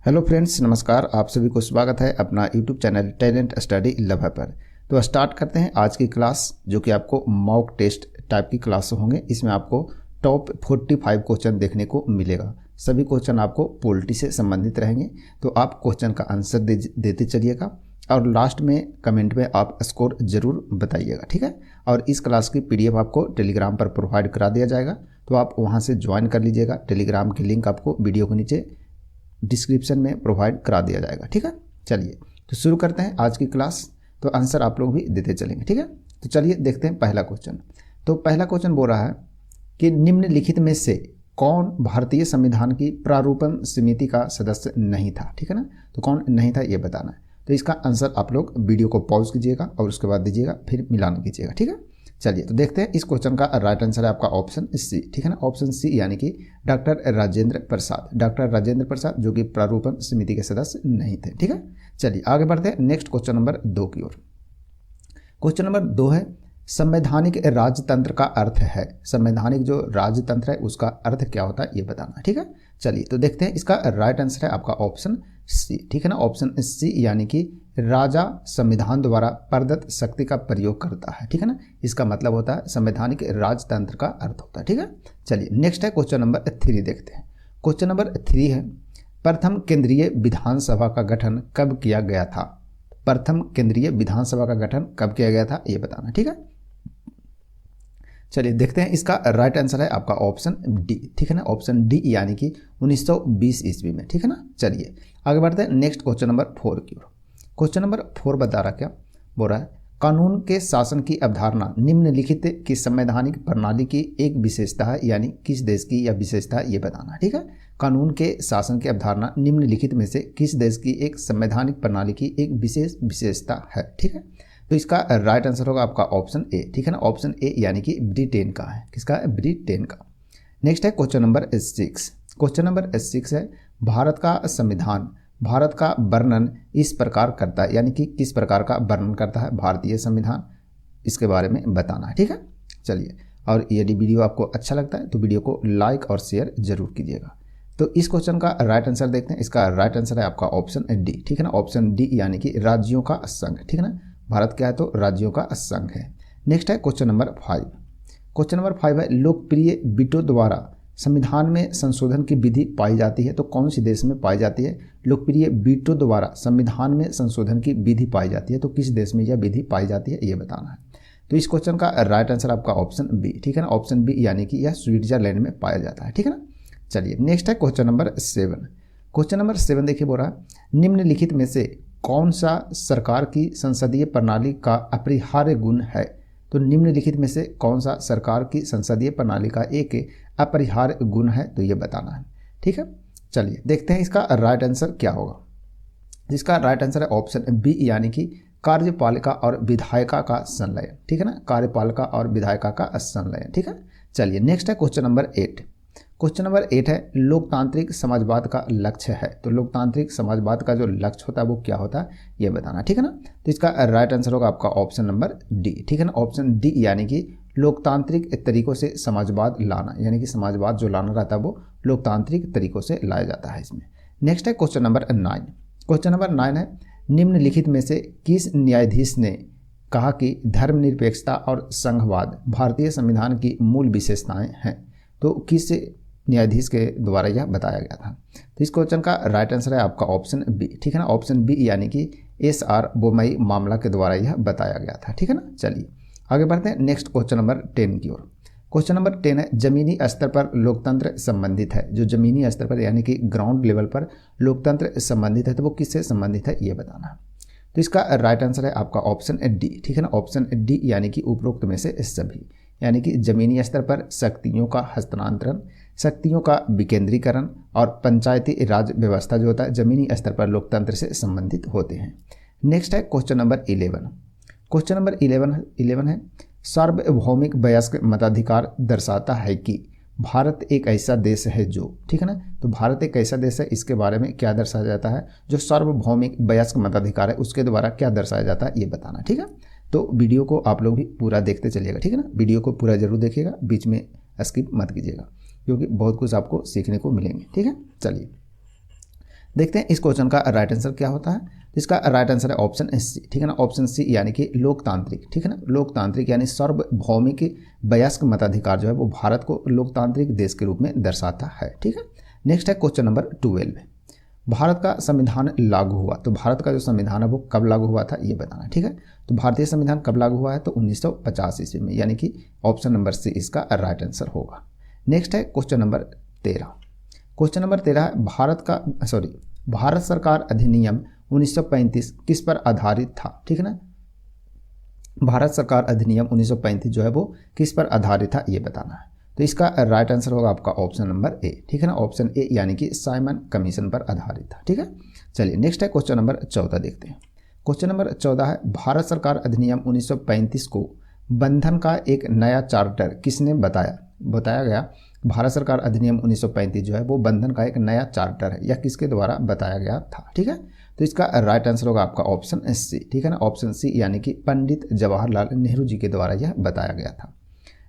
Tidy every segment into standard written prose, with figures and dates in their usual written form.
Hello friends, नमस्कार। आप सभी को स्वागत है अपना YouTube channel talent study lover पर। तो स्टार्ट करते हैं आज की क्लास, जो कि आपको मॉक टेस्ट टाइप की क्लास होंगे। इसमें आपको टॉप 45 क्वेश्चन देखने को मिलेगा। सभी क्वेश्चन आपको पॉलिटी से संबंधित रहेंगे, तो आप क्वेश्चन का आंसर देते चलिएगा और लास्ट में कमेंट में आप स्कोर जरूर बताइएगा, ठीक है। और इस क्लास की PDF आपको टेलीग्राम पर प्रोवाइड करा दिया जाएगा, तो आप वहाँ से ज्वाइन कर लीजिएगा। टेलीग्राम की लिंक आपको वीडियो के नीचे डिस्क्रिप्शन में प्रोवाइड करा दिया जाएगा, ठीक है। चलिए तो शुरू करते हैं आज की क्लास। तो आंसर आप लोग भी देते चलेंगे, ठीक है। तो चलिए देखते हैं पहला क्वेश्चन। तो पहला क्वेश्चन बोल रहा है कि निम्नलिखित में से कौन भारतीय संविधान की प्रारूपण समिति का सदस्य नहीं था, ठीक है ना। तो कौन नहीं था ये बताना है। तो इसका आंसर आप लोग वीडियो को पॉज कीजिएगा और उसके बाद दीजिएगा, फिर मिलान कीजिएगा, ठीक है। चलिए तो देखते हैं। इस क्वेश्चन का राइट आंसर है आपका ऑप्शन सी, ठीक है ना। ऑप्शन सी यानी कि डॉक्टर राजेंद्र प्रसाद। डॉक्टर राजेंद्र प्रसाद जो कि प्रारूपण समिति के सदस्य नहीं थे, ठीक है। चलिए आगे बढ़ते हैं नेक्स्ट क्वेश्चन नंबर 2 की ओर। क्वेश्चन नंबर 2 है संवैधानिक राजतंत्र का अर्थ है। संवैधानिक जो राजतंत्र है उसका अर्थ क्या होता है ये बताना, ठीक है। चलिए तो देखते हैं। इसका राइट आंसर है आपका ऑप्शन सी, ठीक है ना। ऑप्शन सी यानी कि राजा संविधान द्वारा प्रदत्त शक्ति का प्रयोग करता है, ठीक है ना। इसका मतलब होता है संवैधानिक राजतंत्र का अर्थ होता है, ठीक है। चलिए नेक्स्ट है क्वेश्चन नंबर 3 देखते हैं। क्वेश्चन नंबर 3 है प्रथम केंद्रीय विधानसभा का गठन कब किया गया था। प्रथम केंद्रीय विधानसभा का गठन कब किया गया था ये बताना, ठीक है। चलिए देखते हैं। इसका राइट आंसर है आपका ऑप्शन डी, ठीक है ना। ऑप्शन डी यानी कि 1920 ईस्वी में, ठीक है ना। चलिए आगे बढ़ते हैं नेक्स्ट क्वेश्चन नंबर 4 की ओर। क्वेश्चन नंबर 4 बता रहा क्या बोल रहा है, कानून के शासन की अवधारणा निम्नलिखित की संवैधानिक प्रणाली की एक विशेषता है, यानी किस देश की यह विशेषता है ये बताना, ठीक है। कानून के शासन की अवधारणा निम्नलिखित में से किस देश की एक संवैधानिक प्रणाली की एक विशेष विशेषता है, ठीक है। तो इसका राइट आंसर होगा आपका ऑप्शन ए, ठीक है ना। ऑप्शन ए यानी कि ब्रिटेन का है। किसका है? ब्रिटेन का। नेक्स्ट है क्वेश्चन नंबर 6। क्वेश्चन नंबर 6 है भारत का संविधान भारत का वर्णन इस प्रकार करता है, यानी कि किस प्रकार का वर्णन करता है भारतीय संविधान, इसके बारे में बताना है, ठीक है। चलिए, और यदि वीडियो आपको अच्छा लगता है तो वीडियो को लाइक और शेयर जरूर कीजिएगा। तो इस क्वेश्चन का राइट आंसर देखते हैं। इसका राइट आंसर है आपका ऑप्शन डी, ठीक है ना। ऑप्शन डी यानी कि राज्यों का संघ, ठीक है ना। भारत क्या है? तो राज्यों का संघ है। नेक्स्ट है क्वेश्चन नंबर 5। क्वेश्चन नंबर 5 है लोकप्रिय वीटो द्वारा संविधान में संशोधन की विधि पाई जाती है, तो कौन सी देश में पाई जाती है? लोकप्रिय वीटो द्वारा संविधान में संशोधन की विधि पाई जाती है, तो किस देश में यह विधि पाई जाती है ये बताना है। तो इस क्वेश्चन का राइट आंसर आपका ऑप्शन बी, ठीक है ना। ऑप्शन बी यानी कि यह स्विट्जरलैंड में पाया जाता है, ठीक है ना। चलिए नेक्स्ट है क्वेश्चन नंबर 7। क्वेश्चन नंबर 7 देखिए बोल रहा है निम्नलिखित में से कौन सा सरकार की संसदीय प्रणाली का अपरिहार्य गुण है। तो निम्नलिखित में से कौन सा सरकार की संसदीय प्रणाली का एक अपरिहार्य गुण है, तो ये बताना है, ठीक है। चलिए देखते हैं इसका राइट आंसर क्या होगा। इसका राइट आंसर है ऑप्शन बी यानी कि कार्यपालिका और विधायिका का संलयन, ठीक है ना। कार्यपालिका और विधायिका का संलयन, ठीक है। चलिए नेक्स्ट है क्वेश्चन नंबर 8। क्वेश्चन नंबर 8 है लोकतांत्रिक समाजवाद का लक्ष्य है। तो लोकतांत्रिक समाजवाद का जो लक्ष्य होता है वो क्या होता है ये बताना, ठीक है ना। तो इसका राइट आंसर होगा आपका ऑप्शन नंबर डी, ठीक है ना। ऑप्शन डी यानी कि लोकतांत्रिक तरीकों से समाजवाद लाना, यानी कि समाजवाद जो लाना रहता है वो लोकतांत्रिक तरीकों से लाया जाता है इसमें। नेक्स्ट है क्वेश्चन नंबर 9। क्वेश्चन नंबर 9 है निम्नलिखित में से किस न्यायाधीश ने कहा कि धर्मनिरपेक्षता और संघवाद भारतीय संविधान की मूल विशेषताएं हैं। तो किस न्यायाधीश के द्वारा यह बताया गया था। तो इस क्वेश्चन का राइट आंसर है आपका ऑप्शन बी, ठीक है ना। ऑप्शन बी यानी कि SR बोमई मामला के द्वारा यह बताया गया था, ठीक है ना। चलिए आगे बढ़ते हैं नेक्स्ट क्वेश्चन नंबर 10 की ओर। क्वेश्चन नंबर 10 है जमीनी स्तर पर लोकतंत्र संबंधित है। जो जमीनी स्तर पर यानी कि ग्राउंड लेवल पर लोकतंत्र संबंधित है, तो वो किससे संबंधित है ये बताना है। तो इसका राइट आंसर है आपका ऑप्शन डी, ठीक है ना। ऑप्शन डी यानी कि उपरोक्त में से सभी, यानी कि जमीनी स्तर पर शक्तियों का हस्तांतरण, शक्तियों का विकेंद्रीकरण और पंचायती राज व्यवस्था जो होता है जमीनी स्तर पर लोकतंत्र से संबंधित होते हैं। नेक्स्ट है क्वेश्चन नंबर 11। क्वेश्चन नंबर 11 है सार्वभौमिक वयस्क मताधिकार दर्शाता है कि भारत एक ऐसा देश है जो, ठीक है ना। तो भारत एक ऐसा देश है, इसके बारे में क्या दर्शाया जाता है? जो सार्वभौमिक वयस्क मताधिकार है उसके द्वारा क्या दर्शाया जाता है ये बताना, ठीक है। तो वीडियो को आप लोग भी पूरा देखते चलिएगा, ठीक है ना। वीडियो को पूरा जरूर देखिएगा, बीच में स्किप मत कीजिएगा, क्योंकि बहुत कुछ आपको सीखने को मिलेंगे, ठीक है। चलिए देखते हैं इस क्वेश्चन का राइट आंसर क्या होता है। तो इसका राइट आंसर है ऑप्शन सी, ठीक है ना, ऑप्शन सी यानी कि लोकतांत्रिक, ठीक है ना, लोकतांत्रिक यानी सार्वभौमिक वयस्क मताधिकार जो है वो भारत को लोकतांत्रिक देश के रूप में दर्शाता है, ठीक है। नेक्स्ट है क्वेश्चन नंबर 12, भारत का संविधान लागू हुआ, तो भारत का जो संविधान है वो कब लागू हुआ था ये बताना, ठीक है। तो भारतीय संविधान कब लागू हुआ है, तो 1950 ईस्वी में, यानी कि ऑप्शन नंबर सी इसका राइट आंसर होगा। नेक्स्ट है क्वेश्चन नंबर 13, क्वेश्चन नंबर 13 है भारत सरकार अधिनियम 1935 किस पर आधारित था, ठीक है ना, भारत सरकार अधिनियम 1935 जो है वो किस पर आधारित था ये बताना है। तो इसका राइट आंसर होगा आपका ऑप्शन नंबर ए, ठीक है ना, ऑप्शन ए यानी कि साइमन कमीशन पर आधारित था, ठीक है। चलिए नेक्स्ट है क्वेश्चन नंबर 14 देखते हैं। क्वेश्चन नंबर 14 है भारत सरकार अधिनियम 1935 को बंधन का एक नया चार्टर किसने बताया गया। भारत सरकार अधिनियम 1935 जो है वो बंधन का एक नया चार्टर है, यह किसके द्वारा बताया गया था, ठीक है। तो इसका राइट आंसर होगा आपका ऑप्शन सी, ठीक है ना, ऑप्शन सी यानी कि पंडित जवाहरलाल नेहरू जी के द्वारा यह बताया गया था।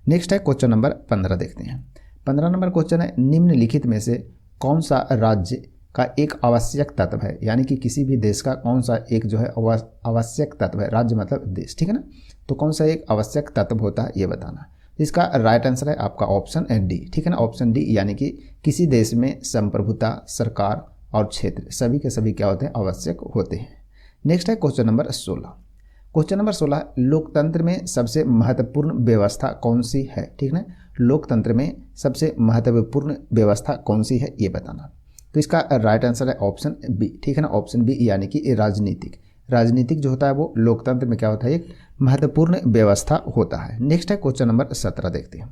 नेक्स्ट है क्वेश्चन नंबर 15 देखते हैं। 15 नंबर क्वेश्चन है निम्नलिखित में से कौन सा राज्य का एक आवश्यक तत्व है, यानी कि किसी भी देश का कौन सा एक जो है आवश्यक तत्व है, राज्य मतलब देश, ठीक है ना, तो कौन सा एक आवश्यक तत्व होता है ये बताना। इसका राइट आंसर है आपका ऑप्शन डी, ठीक है ना, ऑप्शन डी यानी कि किसी देश में संप्रभुता, सरकार और क्षेत्र सभी के सभी क्या होते हैं, आवश्यक होते हैं। नेक्स्ट है क्वेश्चन नंबर 16, क्वेश्चन नंबर 16 लोकतंत्र में सबसे महत्वपूर्ण व्यवस्था कौन सी है, ठीक है ना, लोकतंत्र में सबसे महत्वपूर्ण व्यवस्था कौन सी है ये बताना। तो इसका राइट आंसर है ऑप्शन बी, ठीक है ना, ऑप्शन बी यानी कि राजनीतिक जो होता है वो लोकतंत्र में क्या होता है, एक महत्वपूर्ण व्यवस्था होता है। नेक्स्ट है क्वेश्चन नंबर 17 देखते हैं।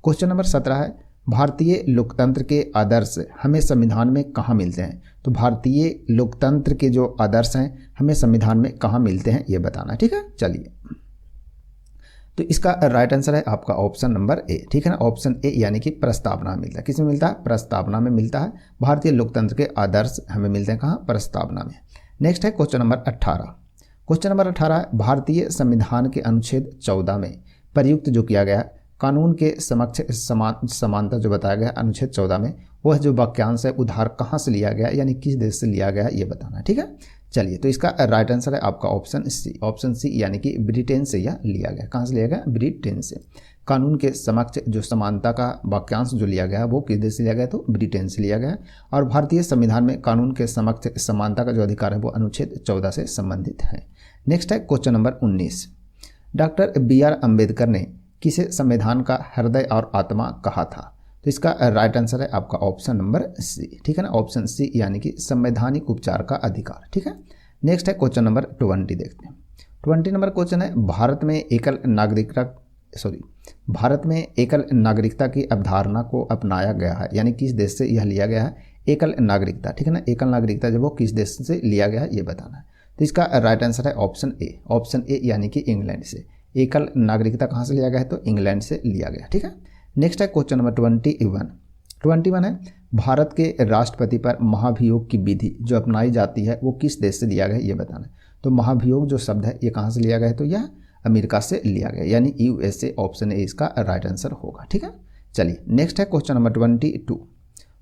क्वेश्चन नंबर 17 है भारतीय लोकतंत्र के आदर्श हमें संविधान में कहाँ मिलते हैं। तो भारतीय लोकतंत्र के जो आदर्श हैं हमें संविधान में कहाँ मिलते हैं ये बताना, ठीक है। चलिए तो इसका राइट आंसर है आपका ऑप्शन नंबर ए, ठीक है ना, ऑप्शन ए यानी कि प्रस्तावना मिलता है। किसमें मिलता है, प्रस्तावना में मिलता है। भारतीय लोकतंत्र के आदर्श हमें मिलते हैं कहाँ, प्रस्तावना में। नेक्स्ट है क्वेश्चन नंबर 18, क्वेश्चन नंबर 18 भारतीय संविधान के अनुच्छेद 14 में प्रयुक्त जो किया गया कानून के समक्ष समानता जो बताया गया अनुच्छेद 14 में, वह जो वाक्यांश है उधार कहाँ से लिया गया, यानी किस देश से लिया गया ये बताना, ठीक है। चलिए तो इसका राइट आंसर है आपका ऑप्शन सी यानी कि ब्रिटेन से यह लिया गया। कहाँ से लिया गया, ब्रिटेन से। कानून के समक्ष जो समानता का वाक्यांश जो लिया गया वो किस देश से लिया गया, तो ब्रिटेन से लिया गया। और भारतीय संविधान में कानून के समक्ष समानता का जो अधिकार है वो अनुच्छेद 14 से संबंधित है। नेक्स्ट है question number 19, doctor BR Ambedkar ने किसे संविधान का हृदय और आत्मा कहा था। तो इसका राइट आंसर है आपका ऑप्शन नंबर सी, ठीक है ना, ऑप्शन सी यानी कि संवैधानिक उपचार का अधिकार, ठीक है। नेक्स्ट है क्वेश्चन नंबर 20 देखते हैं। 20 नंबर क्वेश्चन है भारत में एकल नागरिकता की अवधारणा को अपनाया गया है, यानी किस देश से यह लिया गया है, एकल नागरिकता, ठीक है ना, एकल नागरिकता जब वो किस देश से लिया गया है ये बताना है। तो इसका राइट आंसर है ऑप्शन ए यानी कि इंग्लैंड से। एकल नागरिकता कहाँ से लिया गया है, तो इंग्लैंड से लिया गया, ठीक है। नेक्स्ट है क्वेश्चन नंबर 21 है भारत के राष्ट्रपति पर महाभियोग की विधि जो अपनाई जाती है वो किस देश से लिया गया है ये बताना है। तो महाभियोग जो शब्द है ये कहाँ से लिया गया है, तो यह अमेरिका से लिया गया, यानी USA, ऑप्शन ए इसका राइट आंसर होगा, ठीक है। चलिए नेक्स्ट है क्वेश्चन नंबर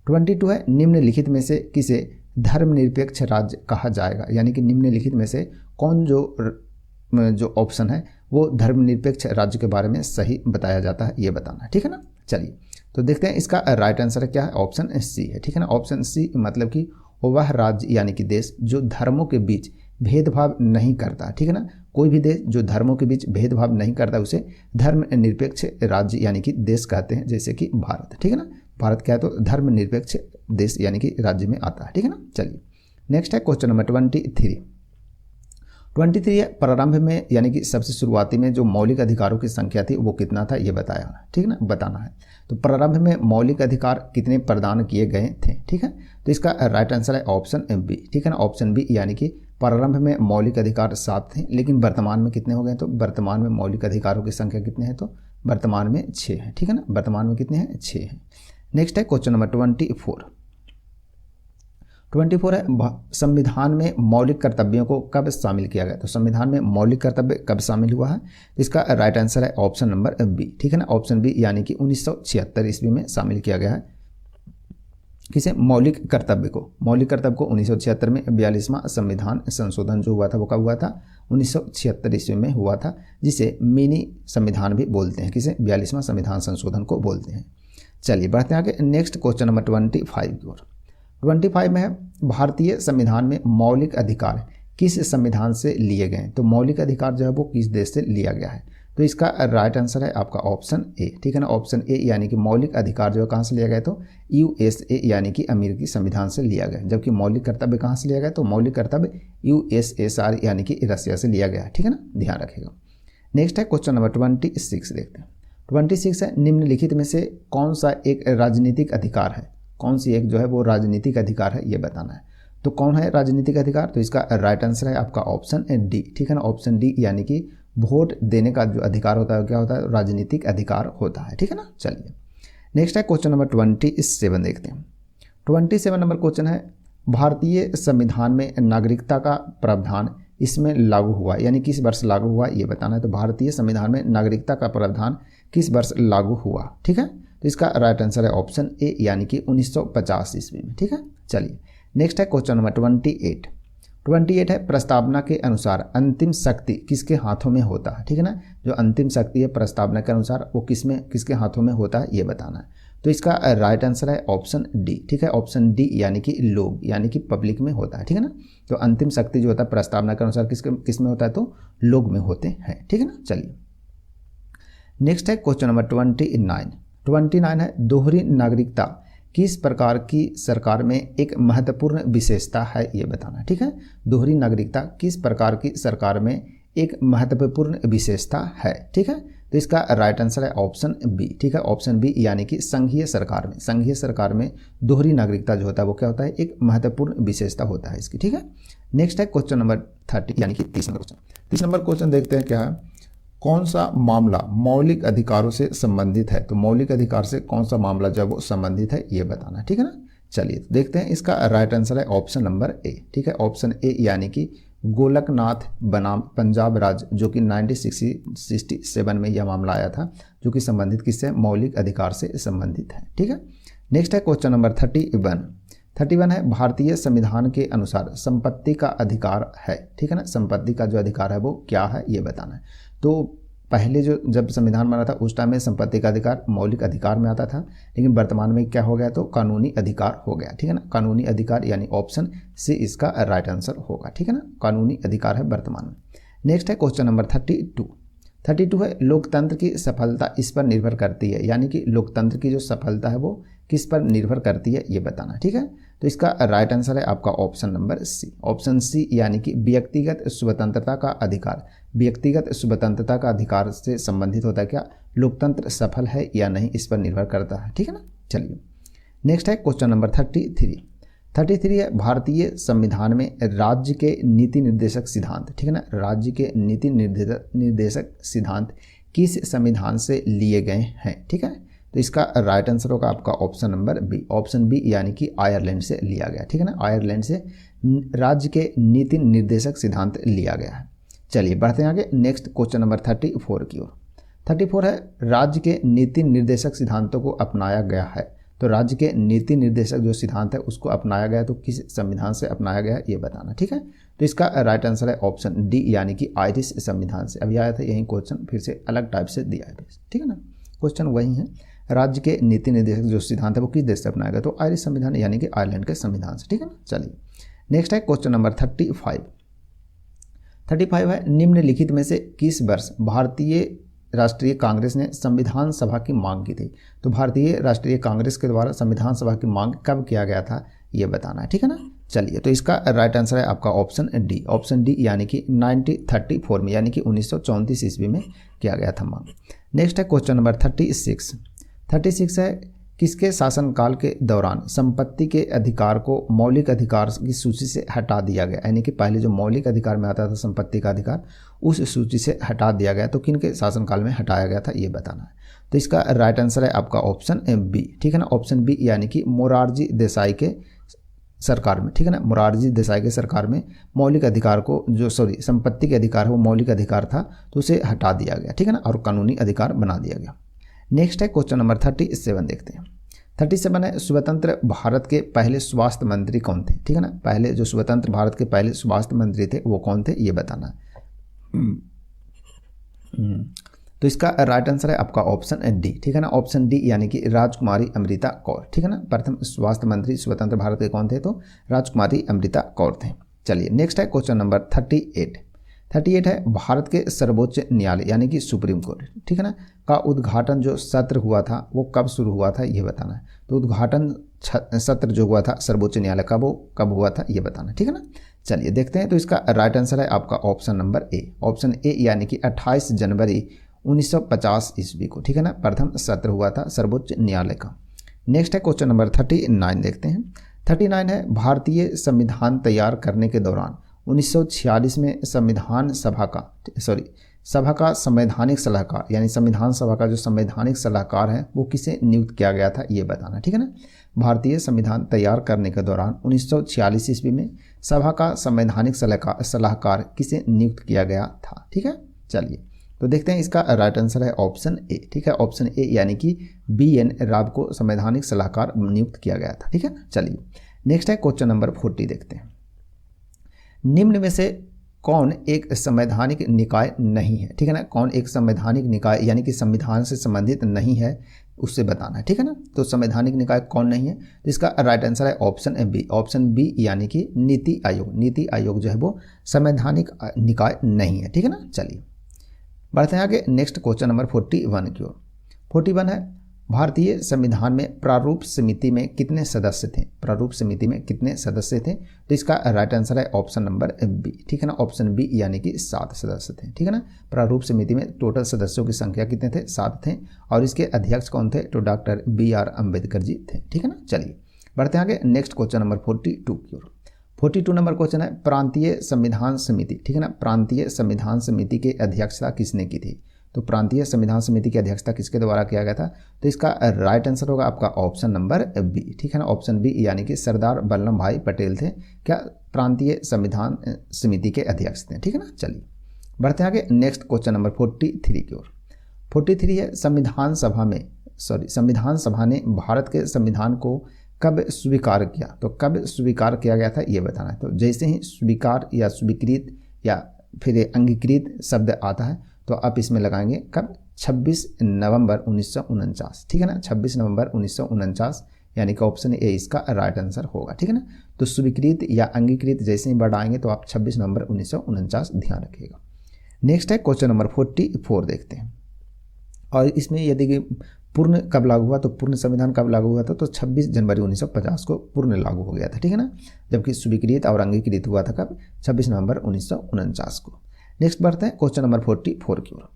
22 है निम्नलिखित में से किसे धर्मनिरपेक्ष राज्य कहा जाएगा, यानी कि निम्नलिखित में से कौन जो ऑप्शन है वो धर्मनिरपेक्ष राज्य के बारे में सही बताया जाता है ये बताना है, ठीक है ना। चलिए तो देखते हैं इसका राइट आंसर क्या है, ऑप्शन सी है, ठीक है ना, ऑप्शन सी मतलब कि वह राज्य यानी कि देश जो धर्मों के बीच भेदभाव नहीं करता, ठीक है ना, कोई भी देश जो धर्मों के बीच भेदभाव नहीं करता उसे धर्मनिरपेक्ष राज्य यानी कि देश कहते हैं, जैसे कि भारत, ठीक है ना, भारत क्या है तो धर्मनिरपेक्ष देश यानी कि राज्य में आता है, ठीक है ना। चलिए नेक्स्ट है क्वेश्चन नंबर 23 है प्रारंभ में यानी कि सबसे शुरुआती में जो मौलिक अधिकारों की संख्या थी वो कितना था ये बताया, ठीक है ना, बताना है। तो प्रारंभ में मौलिक अधिकार कितने प्रदान किए गए थे, ठीक है। तो इसका राइट आंसर है ऑप्शन बी, ठीक है ना, ऑप्शन बी यानी कि प्रारंभ में मौलिक अधिकार 7 थे, लेकिन वर्तमान में कितने हो गए, तो वर्तमान में मौलिक अधिकारों की संख्या कितने हैं, तो वर्तमान में 6 है, ठीक है ना, वर्तमान में कितने हैं, 6 हैं। नेक्स्ट है क्वेश्चन नंबर 24 है संविधान में मौलिक कर्तव्यों को कब शामिल किया गया। तो संविधान में मौलिक कर्तव्य कब शामिल हुआ है, इसका राइट आंसर है ऑप्शन नंबर बी, ठीक है ना, ऑप्शन बी यानी कि 1976 ईस्वी में शामिल किया गया है किसे, मौलिक कर्तव्य को। मौलिक कर्तव्य को 1976 में 42वां संविधान संशोधन जो हुआ था वो कब हुआ था, 1976 ईस्वी में हुआ था, जिसे मिनी संविधान भी बोलते हैं। किसे, 42वां संविधान संशोधन को बोलते हैं। चलिए बढ़ते हैं आगे, नेक्स्ट क्वेश्चन नंबर 25 की ओर। 25 में है, भारतीय संविधान में मौलिक अधिकार किस संविधान से लिए गए। तो मौलिक अधिकार जो है वो किस देश से लिया गया है, तो इसका राइट आंसर है आपका ऑप्शन ए। ठीक है ना, ऑप्शन ए यानी कि मौलिक अधिकार जो है कहाँ से लिया गया, तो यूएसए यानी कि अमेरिकी संविधान से लिया गया। जबकि मौलिक कर्तव्य कहाँ से लिया गया, तो मौलिक कर्तव्य यूएसएसआर यानी कि रसिया से लिया गया है। ठीक है ना, ध्यान रखिएगा। नेक्स्ट है क्वेश्चन नंबर 26 देखते हैं। 26 है, निम्नलिखित में से कौन सा एक राजनीतिक अधिकार है, कौन सी एक जो है वो राजनीतिक अधिकार है ये बताना है। तो कौन है राजनीतिक अधिकार, तो इसका राइट आंसर है आपका ऑप्शन डी। ठीक है ना, ऑप्शन डी यानी कि वोट देने का जो अधिकार होता है क्या होता है, राजनीतिक अधिकार होता है। ठीक है ना, चलिए नेक्स्ट है क्वेश्चन नंबर 27 देखते हैं। 27 नंबर क्वेश्चन है, भारतीय संविधान में नागरिकता का प्रावधान इसमें लागू हुआ, यानी किस वर्ष लागू हुआ ये बताना है। तो भारतीय संविधान में नागरिकता का प्रावधान किस वर्ष लागू हुआ। ठीक है, तो इसका राइट आंसर है ऑप्शन ए यानी कि 1950 ईस्वी में। ठीक है, चलिए नेक्स्ट है क्वेश्चन नंबर 28 है, प्रस्तावना के अनुसार अंतिम शक्ति किसके हाथों में होता है। ठीक है ना, जो अंतिम शक्ति है प्रस्तावना के अनुसार वो किसके हाथों में होता है ये बताना है। तो इसका राइट आंसर है ऑप्शन डी। ठीक है, ऑप्शन डी यानी कि लोग यानी कि पब्लिक में होता है। ठीक है ना, तो अंतिम शक्ति जो होता है प्रस्तावना के अनुसार किस में होता है, तो लोग में होते हैं। ठीक है ना, चलिए नेक्स्ट है क्वेश्चन नंबर 29 है, दोहरी नागरिकता किस प्रकार की सरकार में एक महत्वपूर्ण विशेषता है ये बताना। ठीक है, दोहरी नागरिकता किस प्रकार की सरकार में एक महत्वपूर्ण विशेषता है। ठीक है, तो इसका राइट आंसर है ऑप्शन बी। ठीक है, ऑप्शन बी यानी कि संघीय सरकार में दोहरी नागरिकता जो होता है वो क्या होता है, एक महत्वपूर्ण विशेषता होता है इसकी। ठीक है, नेक्स्ट है क्वेश्चन नंबर 30 यानी कि 30 नंबर क्वेश्चन देखते हैं क्या है, कौन सा मामला मौलिक अधिकारों से संबंधित है। तो मौलिक अधिकार से कौन सा मामला जब वो संबंधित है ये बताना। ठीक है ना, चलिए देखते हैं, इसका राइट आंसर है ऑप्शन नंबर ए। ठीक है, ऑप्शन ए यानी कि गोलकनाथ बनाम पंजाब राज्य, जो कि 1967 में यह मामला आया था, जो कि संबंधित किससे, मौलिक अधिकार से संबंधित है। ठीक है, नेक्स्ट है क्वेश्चन नंबर 31 है, भारतीय संविधान के अनुसार संपत्ति का अधिकार है। ठीक है ना, संपत्ति का जो अधिकार है वो क्या है ये बताना है। तो पहले जब संविधान बना था उस टाइम में संपत्ति का अधिकार मौलिक अधिकार में आता था, लेकिन वर्तमान में क्या हो गया, तो कानूनी अधिकार हो गया। ठीक है ना, कानूनी अधिकार यानी ऑप्शन सी इसका राइट आंसर होगा। ठीक है ना, कानूनी अधिकार है वर्तमान में। नेक्स्ट है क्वेश्चन नंबर 32 है, लोकतंत्र की सफलता इस पर निर्भर करती है, यानी कि लोकतंत्र की जो सफलता है वो किस पर निर्भर करती है ये बताना। ठीक है, तो इसका राइट आंसर है आपका option number C. Option C यानी कि व्यक्तिगत स्वतंत्रता का अधिकार। व्यक्तिगत स्वतंत्रता का अधिकार से संबंधित होता है क्या, लोकतंत्र सफल है या नहीं इस पर निर्भर करता है। ठीक है ना, चलिए नेक्स्ट है क्वेश्चन नंबर 33 है, भारतीय संविधान में राज्य के नीति निर्देशक सिद्धांत। ठीक है ना, राज्य के नीति निर्देशक सिद्धांत किस संविधान से लिए गए हैं। ठीक है, तो इसका राइट आंसर होगा आपका option number B. Option B यानी कि आयरलैंड से लिया गया। ठीक है ना, आयरलैंड से राज्य के नीति निर्देशक सिद्धांत लिया गया है। चलिए बढ़ते हैं आगे, नेक्स्ट क्वेश्चन नंबर 34 की ओर। 34 है, राज्य के नीति निर्देशक सिद्धांतों को अपनाया गया है। तो राज्य के नीति निर्देशक जो सिद्धांत है उसको अपनाया गया तो किस संविधान से अपनाया गया ये बताना। ठीक है, तो इसका राइट आंसर है ऑप्शन डी यानी कि आयरिश संविधान से। अभी आया था यही क्वेश्चन, फिर से अलग टाइप से दिया है। ठीक है ना, क्वेश्चन वही है, राज्य के नीति निर्देशक जो सिद्धांत है वो किस देश से अपनाया गया, तो आयरिश संविधान यानी कि आयरलैंड के संविधान से। ठीक है ना, चलिए नेक्स्ट है क्वेश्चन नंबर 35 है, निम्नलिखित में से किस वर्ष भारतीय राष्ट्रीय कांग्रेस ने संविधान सभा की मांग की थी। तो भारतीय राष्ट्रीय कांग्रेस के द्वारा संविधान सभा की मांग कब किया गया था ये बताना है। ठीक है ना, चलिए तो इसका राइट आंसर है आपका ऑप्शन डी। ऑप्शन डी यानी कि 1934 में, यानी कि 1934 ईस्वी में किया गया था मांग। नेक्स्ट है क्वेश्चन नंबर 36 है, किसके शासनकाल के दौरान संपत्ति के अधिकार को मौलिक अधिकार की सूची से हटा दिया गया। यानी कि पहले जो मौलिक अधिकार में आता था संपत्ति का अधिकार उस सूची से हटा दिया गया, तो किनके शासनकाल में हटाया गया था ये बताना है। तो इसका राइट आंसर है आपका ऑप्शन बी। ठीक है ना, ऑप्शन बी यानी कि मोरारजी देसाई के सरकार में। ठीक है ना, मोरारजी देसाई के सरकार में मौलिक अधिकार को संपत्ति के अधिकार है वो मौलिक अधिकार था तो उसे हटा दिया गया। ठीक है ना, और कानूनी अधिकार बना दिया गया। नेक्स्ट है क्वेश्चन नंबर 37 देखते हैं। 37 है स्वतंत्र भारत के पहले स्वास्थ्य मंत्री कौन थे, ठीक है ना। पहले जो स्वतंत्र भारत के पहले स्वास्थ्य मंत्री थे वो कौन थे ये बताना है। तो इसका राइट आंसर है आपका ऑप्शन डी, ठीक है ना। ऑप्शन डी यानी कि राजकुमारी अमृता कौर, ठीक है ना। प्रथम स्वास्थ्य मंत्री स्वतंत्र भारत के कौन थे, तो राजकुमारी अमृता कौर थे। चलिए नेक्स्ट है क्वेश्चन नंबर 38 है भारत के सर्वोच्च न्यायालय यानी कि सुप्रीम कोर्ट, ठीक है ना, का उद्घाटन जो सत्र हुआ था वो कब शुरू हुआ था ये बताना है। तो उद्घाटन सत्र जो हुआ था सर्वोच्च न्यायालय का वो कब हुआ था ये बताना है, ठीक है ना। चलिए देखते हैं। तो इसका राइट आंसर है आपका option number A, option A यानी कि 28 जनवरी 1950 ईस्वी को, ठीक है ना, प्रथम सत्र हुआ था सर्वोच्च न्यायालय का। नेक्स्ट है क्वेश्चन नंबर 39 देखते हैं। 39 है भारतीय संविधान तैयार करने के दौरान 1946 में सभा का संवैधानिक सलाहकार यानी संविधान सभा का जो संवैधानिक सलाहकार है वो किसे नियुक्त किया गया था ये बताना, ठीक है ना। भारतीय संविधान तैयार करने के दौरान 1946 ईस्वी में सभा का संवैधानिक सलाहकार किसे नियुक्त किया गया था, ठीक है। चलिए तो देखते हैं इसका राइट आंसर है ऑप्शन ए, ठीक है। ऑप्शन ए यानी कि BN राव को संवैधानिक सलाहकार नियुक्त किया गया था, ठीक है। चलिए नेक्स्ट है क्वेश्चन नंबर 40 देखते हैं। निम्न में से कौन एक संवैधानिक निकाय नहीं है, ठीक है ना। कौन एक संवैधानिक निकाय यानी कि संविधान से संबंधित नहीं है उससे बताना है, ठीक है ना। तो संवैधानिक निकाय कौन नहीं है, तो इसका राइट आंसर है ऑप्शन बी, ऑप्शन बी यानी कि नीति आयोग। नीति आयोग जो है वो संवैधानिक निकाय नहीं है, ठीक है ना। चलिए बढ़ते हैं आगे। नेक्स्ट क्वेश्चन नंबर 41 की ओर। 41 है भारतीय संविधान में प्रारूप समिति में कितने सदस्य थे, प्रारूप समिति में कितने सदस्य थे। तो इसका राइट आंसर है ऑप्शन नंबर बी, ठीक है ना। ऑप्शन बी यानी कि 7 सदस्य थे, ठीक है ना। प्रारूप समिति में टोटल सदस्यों की संख्या कितने थे, 7 थे, और इसके अध्यक्ष कौन थे, तो डॉक्टर BR अम्बेडकर जी थे, ठीक है ना। चलिए बढ़ते हैं आगे। नेक्स्ट क्वेश्चन नंबर 42 की ओर। 42 नंबर क्वेश्चन है प्रांतीय संविधान समिति, ठीक है ना। प्रांतीय संविधान समिति की अध्यक्षता किसने की थी। तो प्रांतीय संविधान समिति की अध्यक्षता किसके द्वारा किया गया था। तो इसका राइट आंसर होगा आपका ऑप्शन नंबर बी, ठीक है ना। ऑप्शन बी यानी कि सरदार वल्लभ भाई पटेल थे क्या प्रांतीय संविधान समिति के अध्यक्ष थे, ठीक है ना। चलिए बढ़ते हैं आगे। नेक्स्ट क्वेश्चन नंबर 43 की ओर। 43 है संविधान सभा ने भारत के संविधान को कब स्वीकार किया। तो कब स्वीकार किया गया था ये बताना है। तो जैसे ही स्वीकार या स्वीकृत या फिर अंगीकृत शब्द आता है तो आप इसमें लगाएंगे कब, 26 नवंबर 1949, ठीक है ना। 26 नवंबर 1949 यानी कि ऑप्शन ए इसका राइट आंसर होगा, ठीक है ना। तो स्वीकृत या अंगीकृत जैसे ही वर्ड आएंगे तो आप 26 नवंबर 1949 ध्यान रखिएगा। नेक्स्ट है क्वेश्चन नंबर 44 देखते हैं। और इसमें यदि पूर्ण कब लागू हुआ, तो पूर्ण संविधान कब लागू हुआ था, तो 26 जनवरी 1950 को पूर्ण लागू हो गया था, ठीक है ना। जबकि स्वीकृत और अंगीकृत हुआ था कब, 26 नवंबर 1949 को। नेक्स्ट बढ़ते हैं क्वेश्चन नंबर 44 की ओर।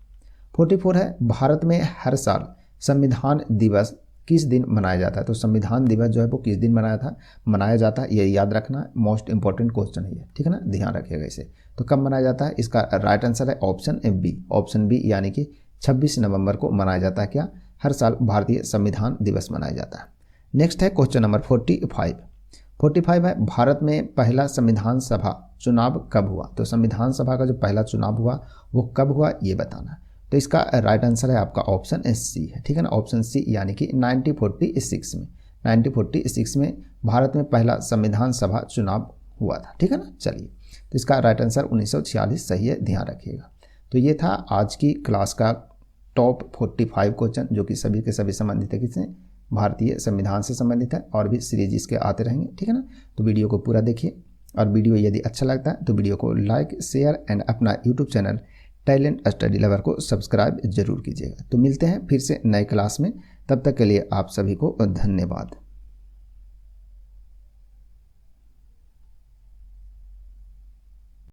44 है भारत में हर साल संविधान दिवस किस दिन मनाया जाता है। तो संविधान दिवस जो है वो किस दिन मनाया जाता है ये याद रखना, मोस्ट इंपॉर्टेंट क्वेश्चन है ये, ठीक है ना, ध्यान रखिएगा इसे। तो कब मनाया जाता है, इसका राइट आंसर है ऑप्शन बी, ऑप्शन बी यानी कि 26 नवंबर को मनाया जाता है क्या, हर साल भारतीय संविधान दिवस मनाया जाता है। नेक्स्ट है क्वेश्चन नंबर 45 है भारत में पहला संविधान सभा चुनाव कब हुआ। तो संविधान सभा का जो पहला चुनाव हुआ वो कब हुआ ये बताना है। तो इसका राइट आंसर है आपका ऑप्शन सी है, ठीक है ना। ऑप्शन सी यानी कि 1946 में भारत में पहला संविधान सभा चुनाव हुआ था, ठीक है ना। चलिए तो इसका राइट आंसर 1946 सही है, ध्यान रखिएगा। तो ये था आज की क्लास का टॉप 45 क्वेश्चन जो कि सभी के सभी संबंधित है किससे, भारतीय संविधान से संबंधित है, और भी सीरीज इसके आते रहेंगे, ठीक है ना। तो वीडियो को पूरा देखिए, और वीडियो यदि अच्छा लगता है तो वीडियो को लाइक, शेयर एंड अपना YouTube channel talent study lover को सब्सक्राइब जरूर कीजिएगा। तो मिलते हैं फिर से नए क्लास में, तब तक के लिए आप सभी को धन्यवाद।